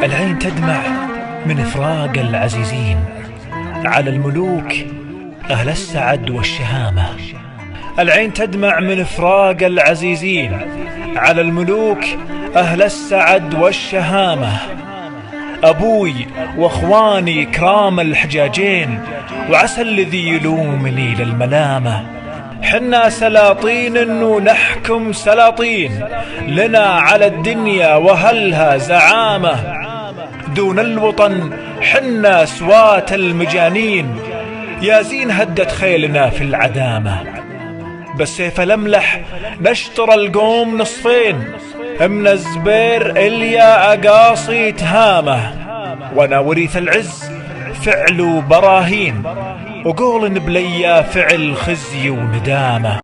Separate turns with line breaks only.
العين تدمع من فراق العزيزين على الملوك أهل السعد والشهامة. العين تدمع من فراق العزيزين على الملوك أهل السعد والشهامة. أبوي وأخواني كرام الحجاجين وعسى الذي يلومني للملامة. حنا سلاطين ونحكم سلاطين، لنا على الدنيا وهلها زعامة. دون الوطن حنا سوات المجانين، يا زين هدت خيلنا في العدامة. بالسيف الأملح نشطر القوم نصفين، من الزبير إليا أقاصي تهامة. وانا وريث العز فعل براهين، وقول بليا فعل خزي وندامة.